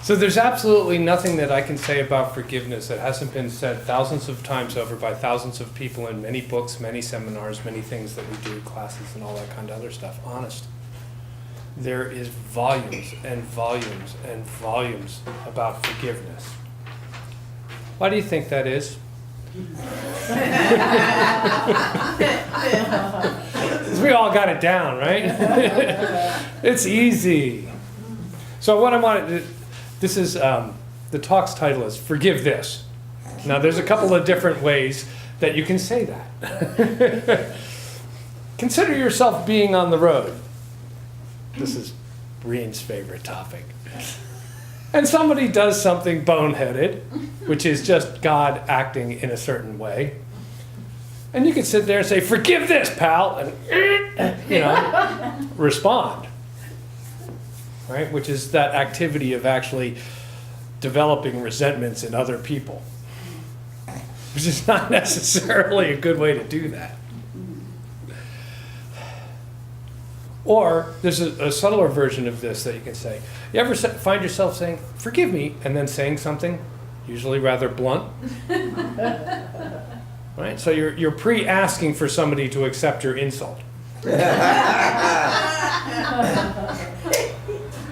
So there's absolutely nothing that I can say about forgiveness that hasn't been said thousands of times over by thousands of people in many books, many seminars, many things that we do, classes and all that kind of other stuff. Honest. There is volumes and volumes and volumes about forgiveness. Why do you think that is? We all got it down, right? It's easy. So what I wanted, this is, the talk's title is Forgive This. Now there's a couple of different ways that you can say that. Consider yourself being on the road. This is Breen's favorite topic. And somebody does something boneheaded, which is just God acting in a certain way. And you can sit there and say, forgive this, pal, and, respond. Right? Which is that activity of actually developing resentments in other people. Which is not necessarily a good way to do that. Or there's a subtler version of this that you can say. You ever find yourself saying, forgive me, and then saying something, usually rather blunt? Right? So you're pre-asking for somebody to accept your insult.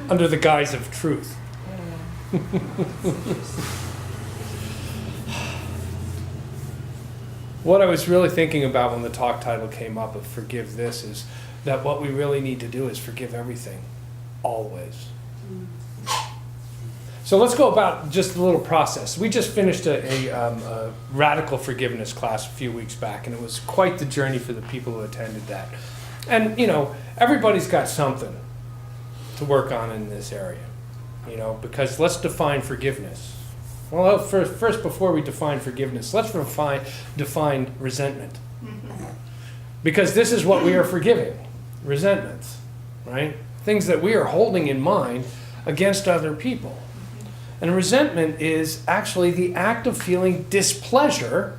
Under the guise of truth. What I was really thinking about when the talk title came up of Forgive This is that what we really need to do is forgive everything, always. So let's go about just a little process. We just finished a radical forgiveness class a few weeks back, and it was quite the journey for the people who attended that. And, everybody's got something to work on in this area, because let's define forgiveness. Well, first, before we define forgiveness, let's define resentment. Because this is what we are forgiving, resentments, right? Things that we are holding in mind against other people. And resentment is actually the act of feeling displeasure.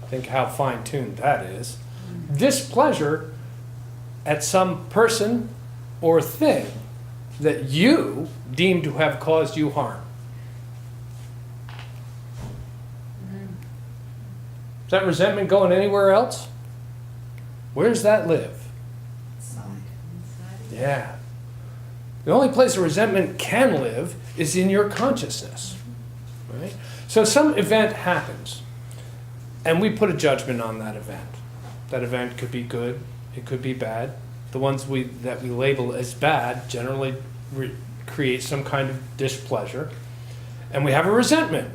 Think how fine-tuned that is. Displeasure at some person or thing that you deem to have caused you harm. Is that resentment going anywhere else? Where does that live? Yeah. The only place a resentment can live is in your consciousness. Right? So some event happens, and we put a judgment on that event. That event could be good, it could be bad. The ones that we label as bad generally create some kind of displeasure. And we have a resentment,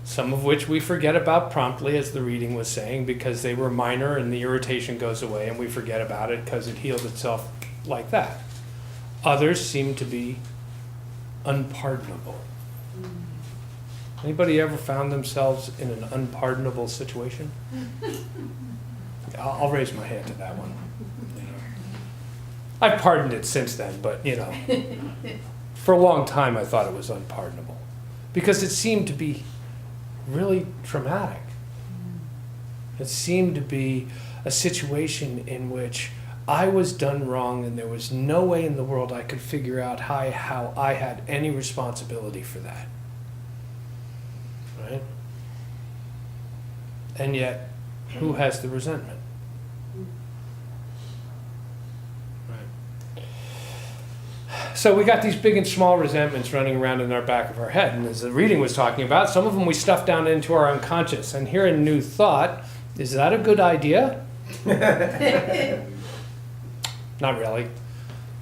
some of which we forget about promptly, as the reading was saying, because they were minor and the irritation goes away and we forget about it because it healed itself like that. Others seem to be unpardonable. Anybody ever found themselves in an unpardonable situation? I'll raise my hand to that one. I've pardoned it since then, but for a long time I thought it was unpardonable because it seemed to be really traumatic. It seemed to be a situation in which I was done wrong and there was no way in the world I could figure out how I had any responsibility for that. Right? And yet, who has the resentment? Right. So we got these big and small resentments running around in our back of our head. And as the reading was talking about, some of them we stuff down into our unconscious. And here in New Thought, is that a good idea? Not really,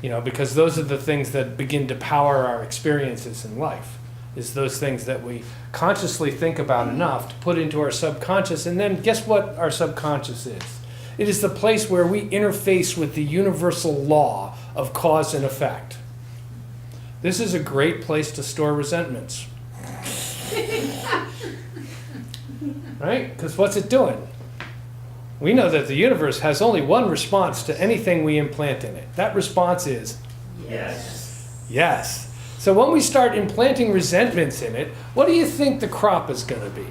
because those are the things that begin to power our experiences in life, is those things that we consciously think about enough to put into our subconscious, and then guess what our subconscious is? It is the place where we interface with the universal law of cause and effect. This is a great place to store resentments. Right? Because what's it doing? We know that the universe has only one response to anything we implant in it. That response is yes. Yes. So when we start implanting resentments in it, what do you think the crop is going to be?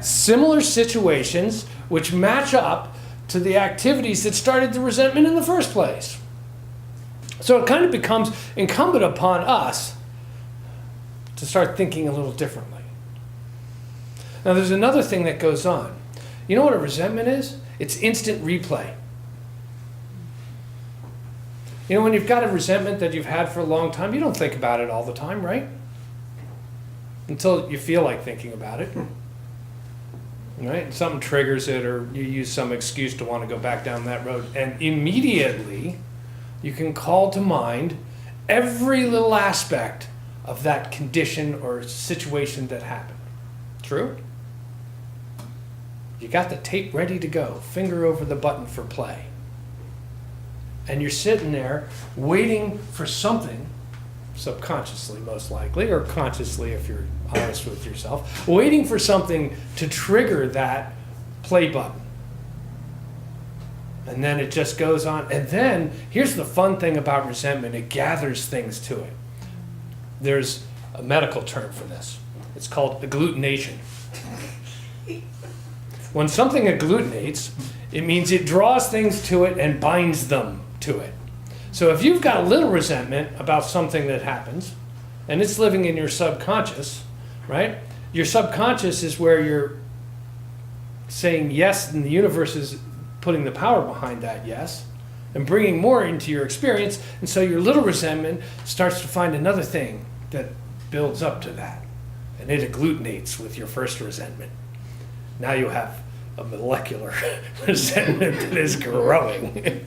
Similar situations which match up to the activities that started the resentment in the first place. So it kind of becomes incumbent upon us to start thinking a little differently. Now there's another thing that goes on. You know what a resentment is? It's instant replay. You know, when you've got a resentment that you've had for a long time, you don't think about it all the time, right? Until you feel like thinking about it. Right? Something triggers it, or you use some excuse to want to go back down that road. And immediately, you can call to mind every little aspect of that condition or situation that happened. True? You got the tape ready to go, finger over the button for play. And you're sitting there waiting for something, subconsciously most likely, or consciously if you're honest with yourself, waiting for something to trigger that play button. And then it just goes on. And then, here's the fun thing about resentment, it gathers things to it. There's a medical term for this. It's called agglutination. When something agglutinates, it means it draws things to it and binds them to it. So if you've got a little resentment about something that happens, and it's living in your subconscious, right? Your subconscious is where you're saying yes, and the universe is putting the power behind that yes, and bringing more into your experience, and so your little resentment starts to find another thing that builds up to that, and it agglutinates with your first resentment. Now you have a molecular resentment that is growing.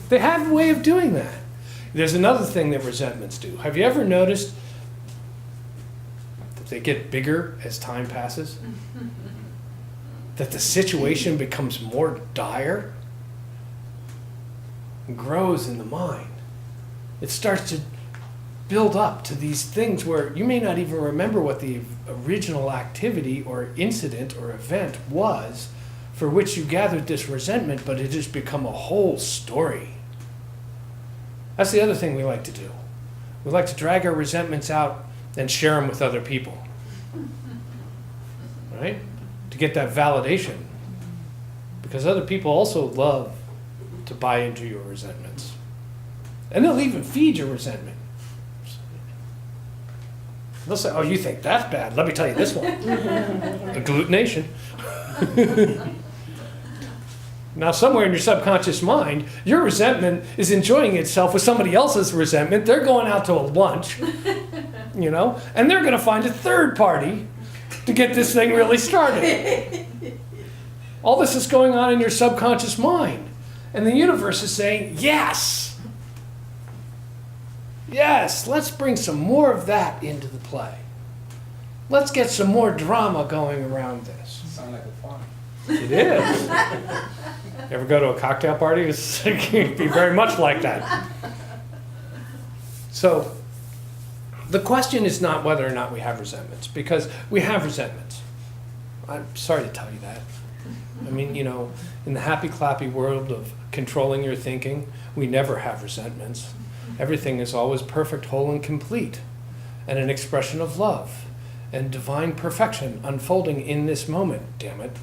They have a way of doing that. There's another thing that resentments do. Have you ever noticed that they get bigger as time passes? That the situation becomes more dire? It grows in the mind. It starts to build up to these things where you may not even remember what the original activity or incident or event was for which you gathered this resentment, but it has become a whole story. That's the other thing we like to do. We like to drag our resentments out and share them with other people. Right? To get that validation. Because other people also love to buy into your resentments. And they'll even feed your resentment. They'll say, oh, you think that's bad? Let me tell you this one. Agglutination. Now, somewhere in your subconscious mind, your resentment is enjoying itself with somebody else's resentment. They're going out to a lunch, you know, and they're going to find a third party to get this thing really started. All this is going on in your subconscious mind. And the universe is saying, yes. Yes, let's bring some more of that into the play. Let's get some more drama going around this. Sounds like a fun. It is. Ever go to a cocktail party? It can be very much like that. So, the question is not whether or not we have resentments, because we have resentments. I'm sorry to tell you that. I mean, you know, in the happy clappy world of controlling your thinking, we never have resentments. Everything is always perfect, whole, and complete, and an expression of love and divine perfection unfolding in this moment, damn it.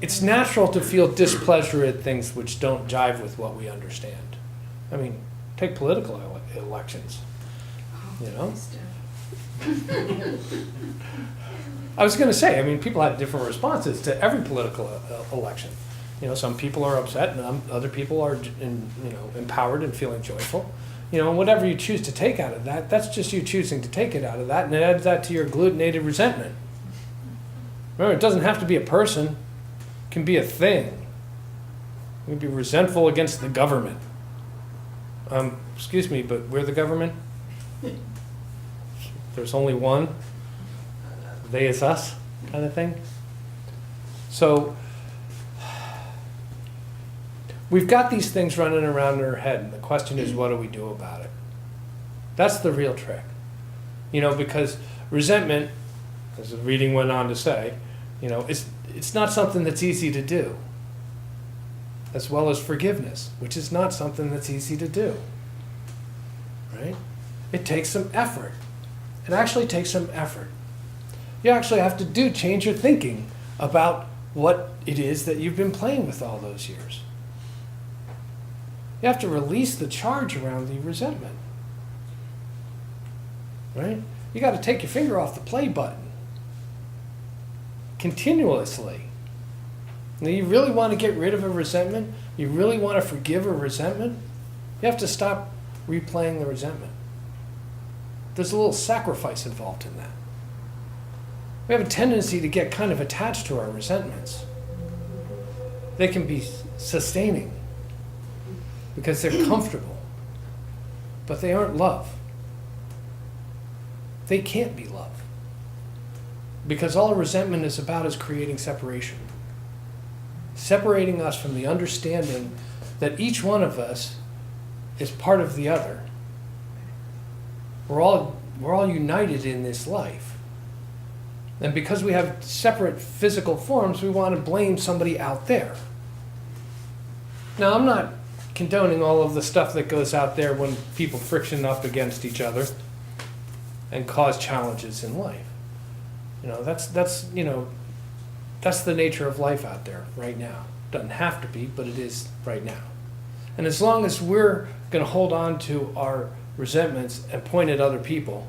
It's natural to feel displeasure at things which don't jive with what we understand. I mean, take political elections, you know? I was going to say, I mean, people have different responses to every political election. You know, some people are upset, and other people are, empowered and feeling joyful. You know, whatever you choose to take out of that, that's just you choosing to take it out of that, and it adds that to your agglutinated resentment. Remember, it doesn't have to be a person. It can be a thing. You can be resentful against the government. Excuse me, but we're the government? There's only one. They is us, kind of thing. So, we've got these things running around in our head, and the question is, what do we do about it? That's the real trick. You know, because resentment, as the reading went on to say, you know, it's not something that's easy to do. As well as forgiveness, which is not something that's easy to do. Right? It takes some effort. It actually takes some effort. You actually have to change your thinking about what it is that you've been playing with all those years. You have to release the charge around the resentment. Right? You got to take your finger off the play button continuously. Now, you really want to get rid of a resentment? You really want to forgive a resentment? You have to stop replaying the resentment. There's a little sacrifice involved in that. We have a tendency to get kind of attached to our resentments. They can be sustaining because they're comfortable, but they aren't love. They can't be love because all a resentment is about is creating separation. Separating us from the understanding that each one of us is part of the other. We're all united in this life. And because we have separate physical forms, we want to blame somebody out there. Now, I'm not condoning all of the stuff that goes out there when people friction up against each other and cause challenges in life. That's the nature of life out there right now. Doesn't have to be, but it is right now. And as long as we're going to hold on to our resentments and point at other people,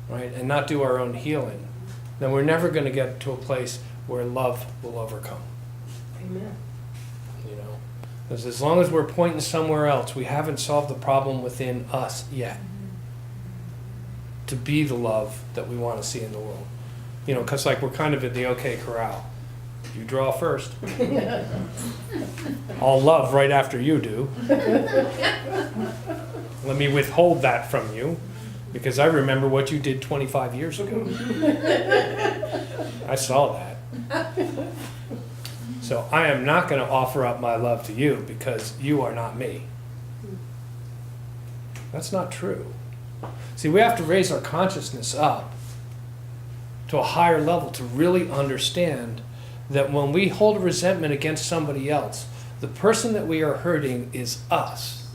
right, and not do our own healing, then we're never going to get to a place where love will overcome. Amen. Because as long as we're pointing somewhere else, we haven't solved the problem within us yet. To be the love that we want to see in the world. Because we're kind of at the OK corral. You draw first. I'll love right after you do. Let me withhold that from you, because I remember what you did 25 years ago. I saw that. So I am not going to offer up my love to you because you are not me. That's not true. See, we have to raise our consciousness up to a higher level to really understand that when we hold a resentment against somebody else, the person that we are hurting is us.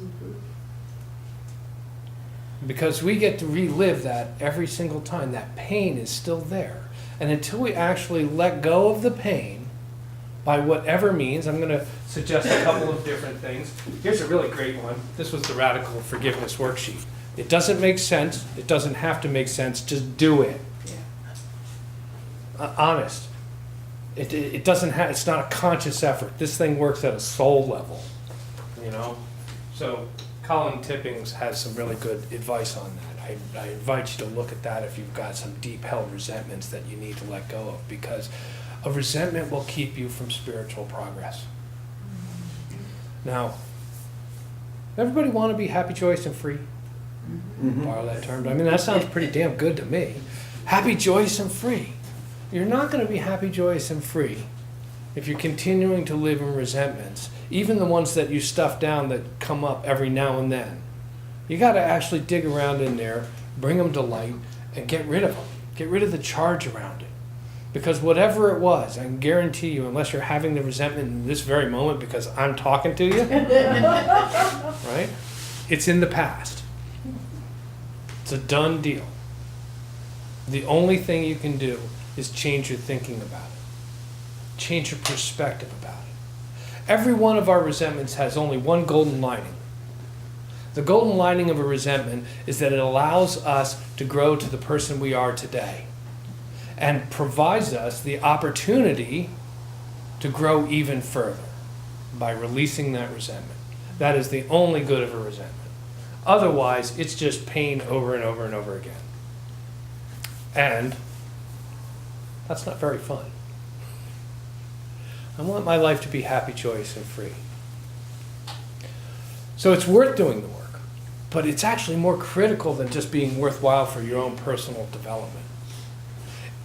Because we get to relive that every single time. That pain is still there. And until we actually let go of the pain, by whatever means, I'm going to suggest a couple of different things. Here's a really great one. This was the Radical Forgiveness Worksheet. It doesn't make sense. It doesn't have to make sense. Just do it. Honest. It doesn't have. It's not a conscious effort. This thing works at a soul level. So Colin Tippings has some really good advice on that. I invite you to look at that if you've got some deep held resentments that you need to let go of, because a resentment will keep you from spiritual progress. Now, everybody want to be happy, joyous, and free? Borrow that term. That sounds pretty damn good to me. Happy, joyous, and free. You're not going to be happy, joyous, and free if you're continuing to live in resentments, even the ones that you stuff down that come up every now and then. You got to actually dig around in there, bring them to light, and get rid of them. Get rid of the charge around it. Because whatever it was, I can guarantee you, unless you're having the resentment in this very moment because I'm talking to you, right? It's in the past. It's a done deal. The only thing you can do is change your thinking about it. Change your perspective about it. Every one of our resentments has only one golden lining. The golden lining of a resentment is that it allows us to grow to the person we are today and provides us the opportunity to grow even further by releasing that resentment. That is the only good of a resentment. Otherwise, it's just pain over and over and over again. And that's not very fun. I want my life to be happy, joyous, and free. So it's worth doing the work, but it's actually more critical than just being worthwhile for your own personal development.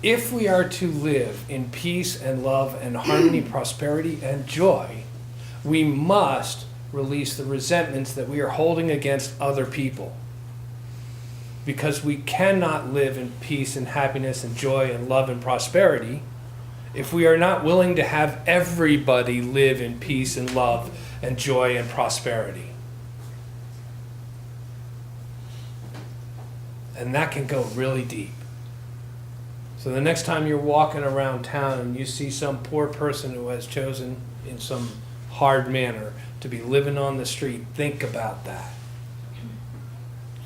If we are to live in peace and love and harmony, prosperity and joy, we must release the resentments that we are holding against other people. Because we cannot live in peace and happiness and joy and love and prosperity if we are not willing to have everybody live in peace and love and joy and prosperity. And that can go really deep. So the next time you're walking around town and you see some poor person who has chosen in some hard manner to be living on the street, think about that.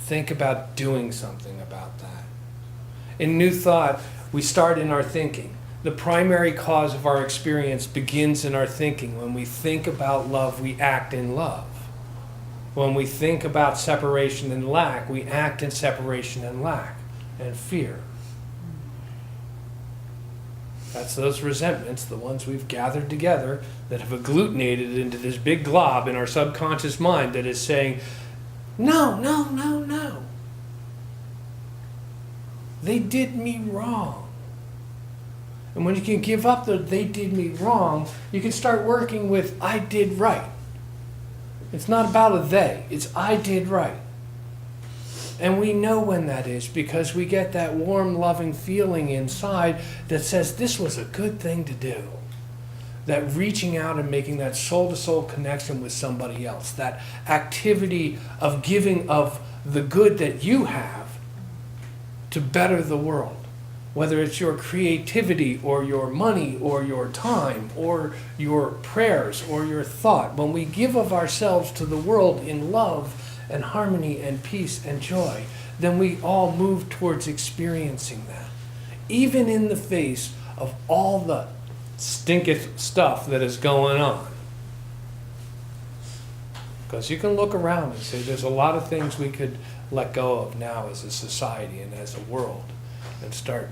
Think about doing something about that. In New Thought, we start in our thinking. The primary cause of our experience begins in our thinking. When we think about love, we act in love. When we think about separation and lack, we act in separation and lack and fear. That's those resentments, the ones we've gathered together that have agglutinated into this big glob in our subconscious mind that is saying, no, no, no, no. They did me wrong. And when you can give up the they did me wrong, you can start working with I did right. It's not about a they, it's I did right. And we know when that is because we get that warm, loving feeling inside that says this was a good thing to do. That reaching out and making that soul-to-soul connection with somebody else, that activity of giving of the good that you have to better the world. Whether it's your creativity or your money or your time or your prayers or your thought. When we give of ourselves to the world in love and harmony and peace and joy, then we all move towards experiencing that. Even in the face of all the stinketh stuff that is going on. Because you can look around and say there's a lot of things we could let go of now as a society and as a world and start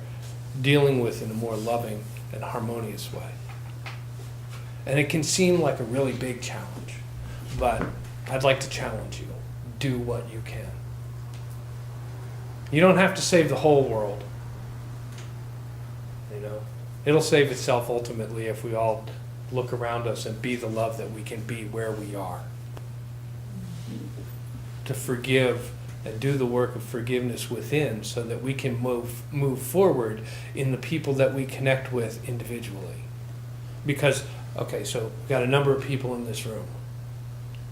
dealing with in a more loving and harmonious way. And it can seem like a really big challenge, but I'd like to challenge you. Do what you can. You don't have to save the whole world. You know, it'll save itself ultimately if we all look around us and be the love that we can be where we are. To forgive and do the work of forgiveness within so that we can move forward in the people that we connect with individually. Because, okay, so we've got a number of people in this room.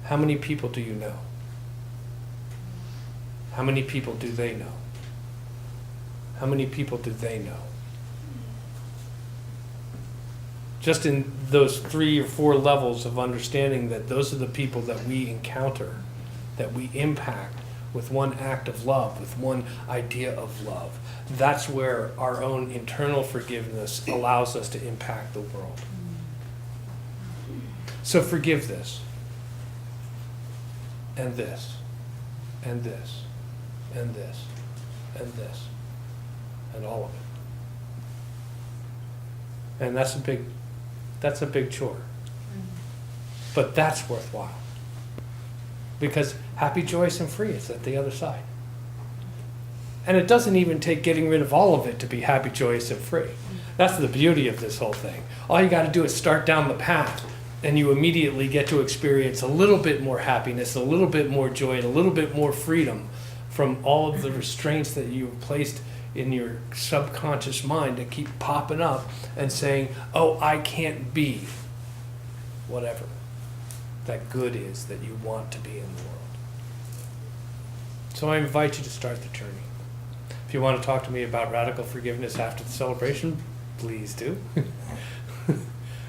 How many people do you know? How many people do they know? How many people do they know? Just in those 3 or 4 levels of understanding that those are the people that we encounter, that we impact with one act of love, with one idea of love. That's where our own internal forgiveness allows us to impact the world. So forgive this, and this, and this, and this, and this, and all of it. And that's a big chore. But that's worthwhile. Because happy, joyous, and free is at the other side. And it doesn't even take getting rid of all of it to be happy, joyous, and free. That's the beauty of this whole thing. All you got to do is start down the path, and you immediately get to experience a little bit more happiness, a little bit more joy, and a little bit more freedom from all of the restraints that you've placed in your subconscious mind that keep popping up and saying, oh, I can't be whatever that good is that you want to be in the world. So I invite you to start the journey. If you want to talk to me about radical forgiveness after the celebration, please do.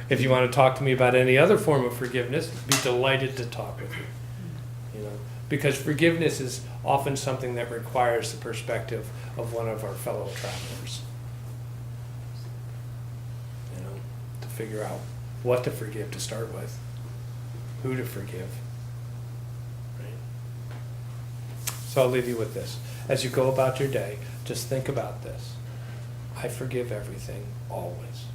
If you want to talk to me about any other form of forgiveness, be delighted to talk with you. You know, because forgiveness is often something that requires the perspective of one of our fellow travelers. You know, to figure out what to forgive to start with. Who to forgive. Right? So I'll leave you with this. As you go about your day, just think about this. I forgive everything, always.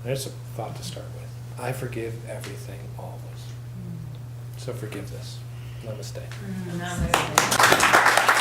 There's a thought to start with. I forgive everything, always. So forgive this. Namaste. Namaste.